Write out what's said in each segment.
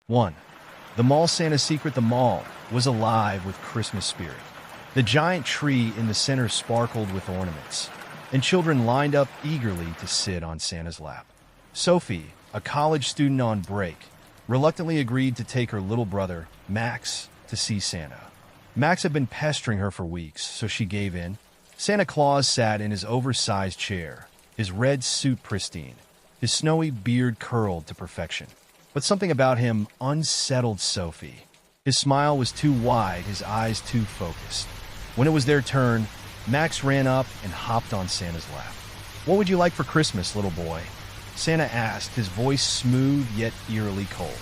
1. The mall Santa's secret. The mall was alive with Christmas spirit. The giant tree in the center sparkled with ornaments, and children lined up eagerly to sit on Santa's lap. Sophie, a college student on break, reluctantly agreed to take her little brother, Max, to see Santa. Max had been pestering her for weeks, so she gave in. Santa Claus sat in his oversized chair, his red suit pristine, his snowy beard curled to perfection. But something about him unsettled Sophie. His smile was too wide, his eyes too focused. When it was their turn, Max ran up and hopped on Santa's lap. "What would you like for Christmas, little boy?" Santa asked, his voice smooth yet eerily cold.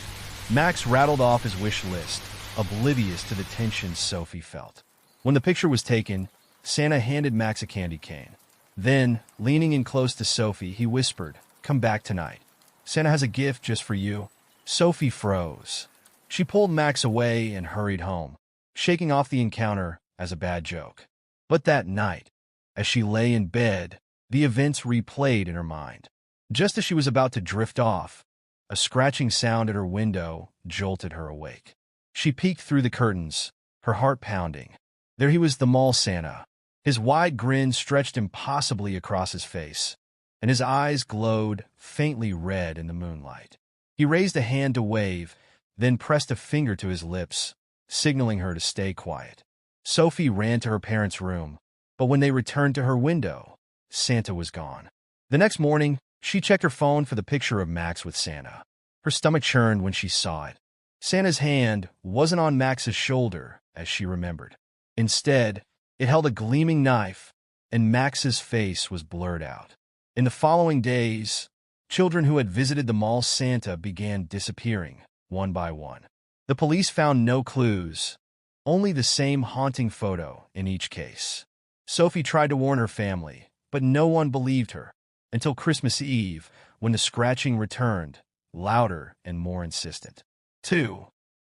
Max rattled off his wish list, oblivious to the tension Sophie felt. When the picture was taken, Santa handed Max a candy cane. Then, leaning in close to Sophie, he whispered, "Come back tonight. Santa has a gift just for you." Sophie froze. She pulled Max away and hurried home, shaking off the encounter as a bad joke. But that night, as she lay in bed, the events replayed in her mind. Just as she was about to drift off, a scratching sound at her window jolted her awake. She peeked through the curtains, her heart pounding. There he was, the mall Santa. His wide grin stretched impossibly across his face, and his eyes glowed faintly red in the moonlight. He raised a hand to wave, then pressed a finger to his lips, signaling her to stay quiet. Sophie ran to her parents' room, but when they returned to her window, Santa was gone. The next morning, she checked her phone for the picture of Max with Santa. Her stomach churned when she saw it. Santa's hand wasn't on Max's shoulder, as she remembered. Instead, it held a gleaming knife, and Max's face was blurred out. In the following days, children who had visited the mall Santa began disappearing, one by one. The police found no clues, only the same haunting photo in each case. Sophie tried to warn her family, but no one believed her, until Christmas Eve, when the scratching returned, louder and more insistent. 2.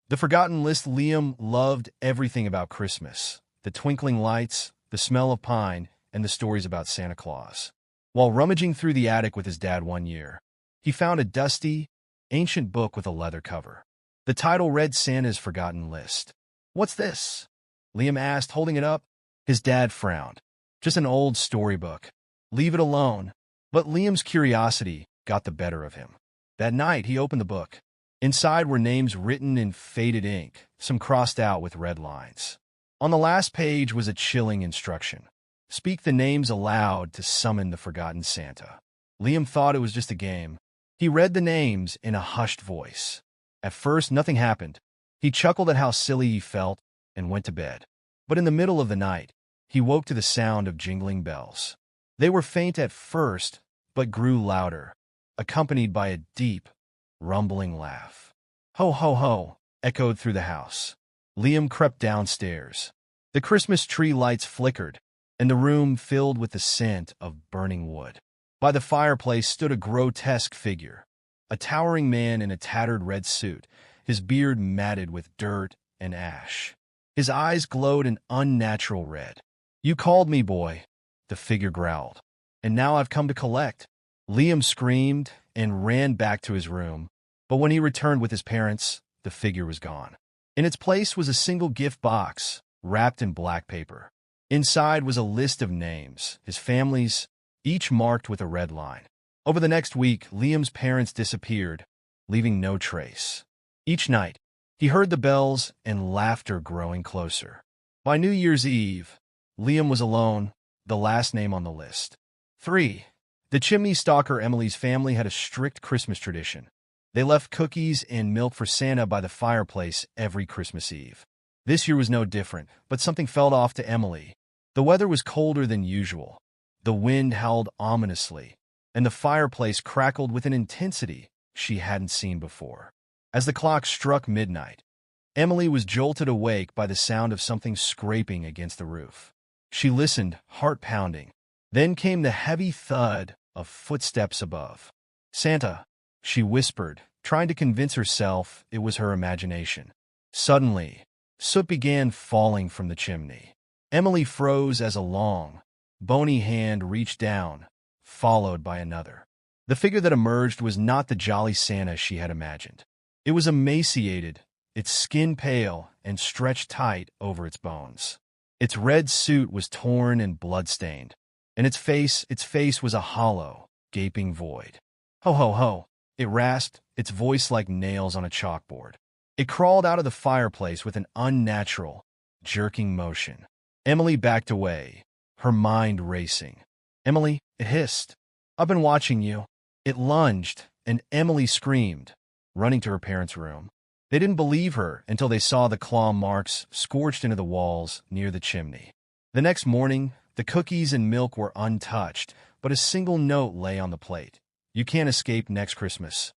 The forgotten list. Liam loved everything about Christmas: the twinkling lights, the smell of pine, and the stories about Santa Claus. While rummaging through the attic with his dad one year, he found a dusty, ancient book with a leather cover. The title read Santa's Forgotten List. "What's this?" Liam asked, holding it up. His dad frowned. "Just an old storybook. Leave it alone." But Liam's curiosity got the better of him. That night, he opened the book. Inside were names written in faded ink, some crossed out with red lines. On the last page was a chilling instruction: speak the names aloud to summon the forgotten Santa. Liam thought it was just a game. He read the names in a hushed voice. At first, nothing happened. He chuckled at how silly he felt and went to bed. But in the middle of the night, he woke to the sound of jingling bells. They were faint at first, but grew louder, accompanied by a deep, rumbling laugh. "Ho, ho, ho," echoed through the house. Liam crept downstairs. The Christmas tree lights flickered, and the room filled with the scent of burning wood. By the fireplace stood a grotesque figure, a towering man in a tattered red suit, his beard matted with dirt and ash. His eyes glowed an unnatural red. "You called me, boy," the figure growled. "And now I've come to collect." Liam screamed and ran back to his room, but when he returned with his parents, the figure was gone. In its place was a single gift box, wrapped in black paper. Inside was a list of names, his family's, each marked with a red line. Over the next week, Liam's parents disappeared, leaving no trace. Each night, he heard the bells and laughter growing closer. By New Year's Eve, Liam was alone, the last name on the list. 3. The Chimney Stalker. Emily's family had a strict Christmas tradition. They left cookies and milk for Santa by the fireplace every Christmas Eve. This year was no different, but something felt off to Emily. The weather was colder than usual. The wind howled ominously, and the fireplace crackled with an intensity she hadn't seen before. As the clock struck midnight, Emily was jolted awake by the sound of something scraping against the roof. She listened, heart pounding. Then came the heavy thud of footsteps above. "Santa," she whispered, trying to convince herself it was her imagination. Suddenly, soot began falling from the chimney. Emily froze as a long, bony hand reached down, followed by another. The figure that emerged was not the jolly Santa she had imagined. It was emaciated, its skin pale and stretched tight over its bones. Its red suit was torn and blood-stained, and its face was a hollow, gaping void. Ho, ho, ho, it rasped, its voice like nails on a chalkboard. It crawled out of the fireplace with an unnatural, jerking motion. Emily backed away, her mind racing. Emily, it hissed. I've been watching you. It lunged, and Emily screamed, running to her parents' room. They didn't believe her until they saw the claw marks scorched into the walls near the chimney. The next morning, the cookies and milk were untouched, but a single note lay on the plate. You can't escape next Christmas.